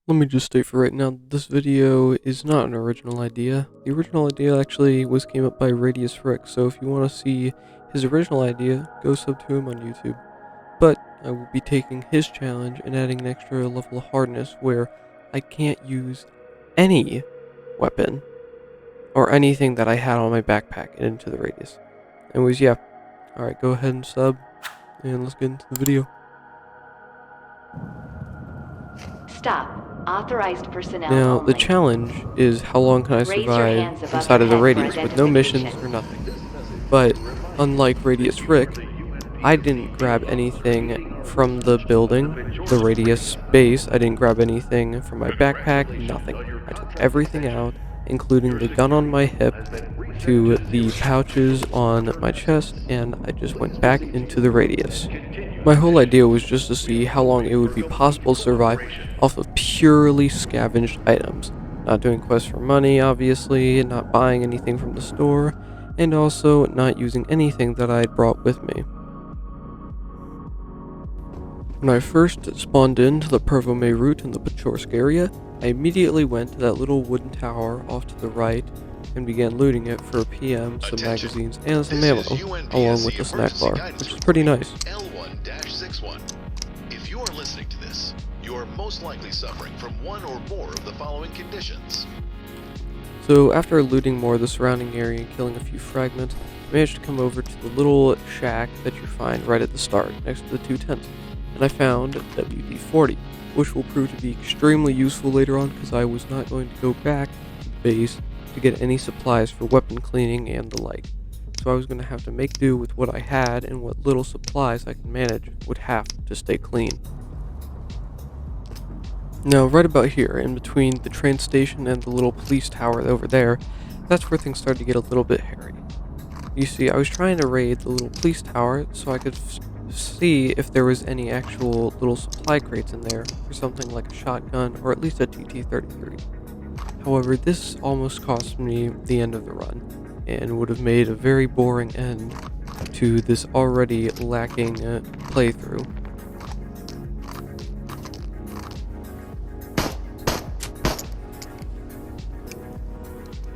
Let me just state for right now, this video is not an original idea. The original idea actually came up by Radius Rick, so if you want to see his original idea, go sub to him on YouTube. But I will be taking his challenge and adding an extra level of hardness where I can't use any weapon or anything that I had on my backpack into the Radius. Anyways, yeah. Alright, go ahead and sub, and let's get into the video. Stop. Authorized personnel Now, only. the challenge is how long can I survive inside of the Radius with no missions or nothing. But, unlike Radius Rick, I didn't grab anything from the building, the Radius base. I didn't grab anything from my backpack, nothing. I took everything out, including the gun on my hip, to the pouches on my chest, and I just went back into the Radius. My whole idea was just to see how long it would be possible to survive off of purely scavenged items. Not doing quests for money, obviously, not buying anything from the store, and also not using anything that I had brought with me. When I first spawned into the Pervomay route in the Pachorsk area, I immediately went to that little wooden tower off to the right and began looting it for a PM, some magazines, and some ammo, along with the snack bar, which is pretty nice. L1-61. If you are listening to this, you are most likely suffering from one or more of the following conditions. So after looting more of the surrounding area and killing a few fragments, I managed to come over to the little shack that you find right at the start, next to the two tents, and I found WD-40, which will prove to be extremely useful later on because I was not going to go back to the base to get any supplies for weapon cleaning and the like. So I was going to have to make do with what I had, and what little supplies I can manage would have to stay clean. Now, right about here, in between the train station and the little police tower over there, that's where things started to get a little bit hairy. You see, I was trying to raid the little police tower so I could see if there was any actual little supply crates in there for something like a shotgun or at least a TT-33. However, this almost cost me the end of the run, and would have made a very boring end to this already lacking playthrough.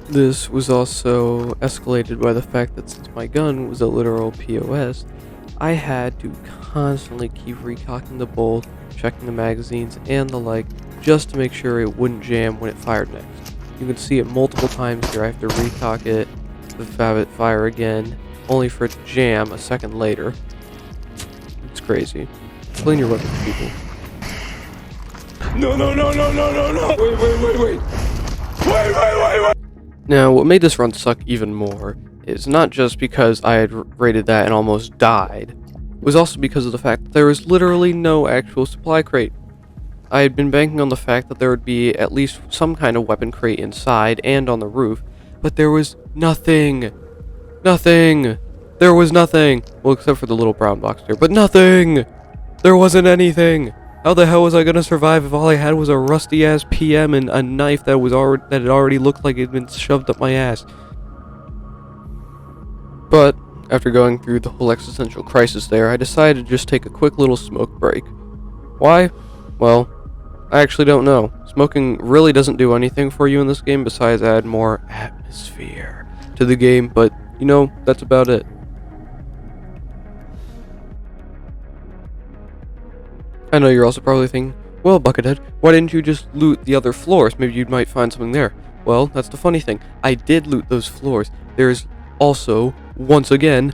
This was also escalated by the fact that since my gun was a literal POS, I had to constantly keep recocking the bolt, checking the magazines, and the like, just to make sure it wouldn't jam when it fired next. You can see it multiple times here. I have to recock it, have it fire again, only for it to jam a second later. It's crazy. Clean your weapons, people. No! Wait! Now, what made this run suck even more is not just because I had raided that and almost died, it was also because of the fact that there was literally no actual supply crate. I had been banking on the fact that there would be at least some kind of weapon crate inside and on the roof, but there was nothing. Nothing. There was nothing. Well, except for the little brown box there, but nothing. There wasn't anything. How the hell was I gonna survive if all I had was a rusty ass PM and a knife that had already looked like it had been shoved up my ass? But after going through the whole existential crisis there, I decided to just take a quick little smoke break. Why? Well, I actually don't know. Smoking really doesn't do anything for you in this game besides add more atmosphere to the game, but you know, that's about it. I know you're also probably thinking, well, Buckethead, why didn't you just loot the other floors? Maybe you might find something there. Well, that's the funny thing. I did loot those floors. There's also, once again,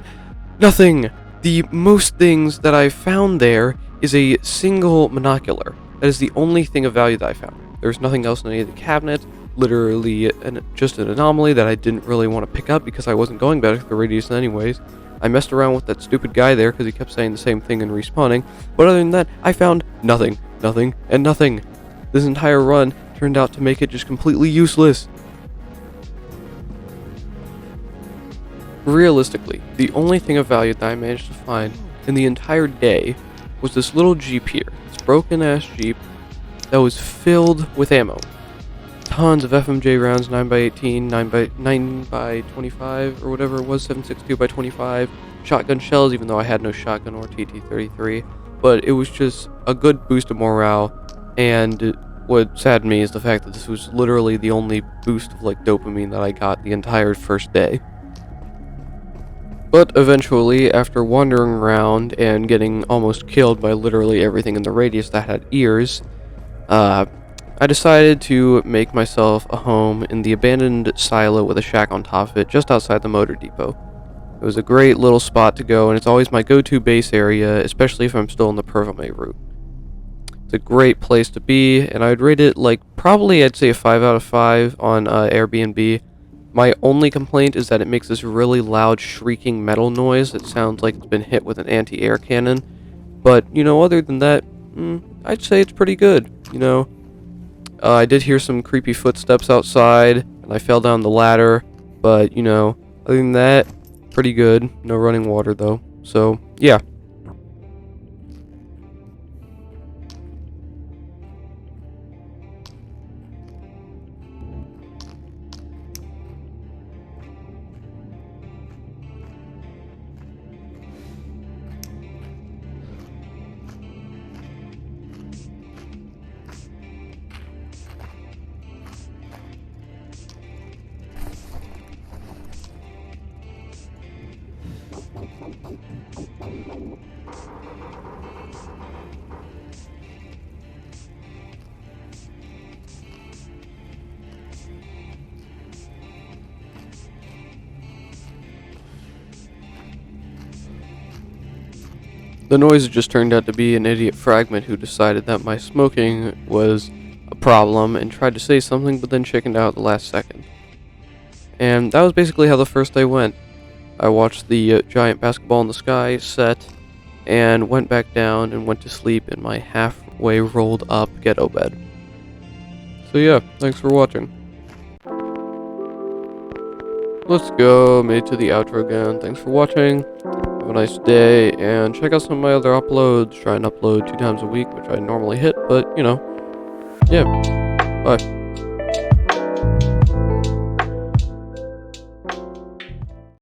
nothing. The most things that I found there is a single monocular. That is the only thing of value that I found. There's nothing else in any of the cabinets. Literally just an anomaly that I didn't really want to pick up because I wasn't going back to the Radius anyways. I messed around with that stupid guy there because he kept saying the same thing and respawning, but other than that, I found nothing, and nothing. This entire run turned out to make it just completely useless. Realistically, the only thing of value that I managed to find in the entire day was this little Jeep here. This broken ass Jeep that was filled with ammo. Tons of FMJ rounds, 9x18, 9x25, or whatever it was, 7.62x25. Shotgun shells, even though I had no shotgun or TT-33. But it was just a good boost of morale, and what saddened me is the fact that this was literally the only boost of like dopamine that I got the entire first day. But eventually, after wandering around and getting almost killed by literally everything in the radius that had ears, I decided to make myself a home in the abandoned silo with a shack on top of it just outside the motor depot. It was a great little spot to go, and it's always my go-to base area, especially if I'm still in the Pervome route. It's a great place to be, and I'd rate it like probably I'd say a 5 out of 5 on Airbnb. My only complaint is that it makes this really loud shrieking metal noise that sounds like it's been hit with an anti-air cannon. But, you know, other than that, I'd say it's pretty good, you know. I did hear some creepy footsteps outside, and I fell down the ladder, but, you know, other than that, pretty good. No running water, though. So, yeah. The noise just turned out to be an idiot fragment who decided that my smoking was a problem and tried to say something but then chickened out at the last second. And that was basically how the first day went. I watched the giant basketball in the sky set and went back down and went to sleep in my halfway rolled up ghetto bed. So yeah, thanks for watching. Let's go, made to the outro again. Thanks for watching. Have a nice day, and check out some of my other uploads. Try and upload 2 times a week, which I normally hit, but, you know, yeah. Bye.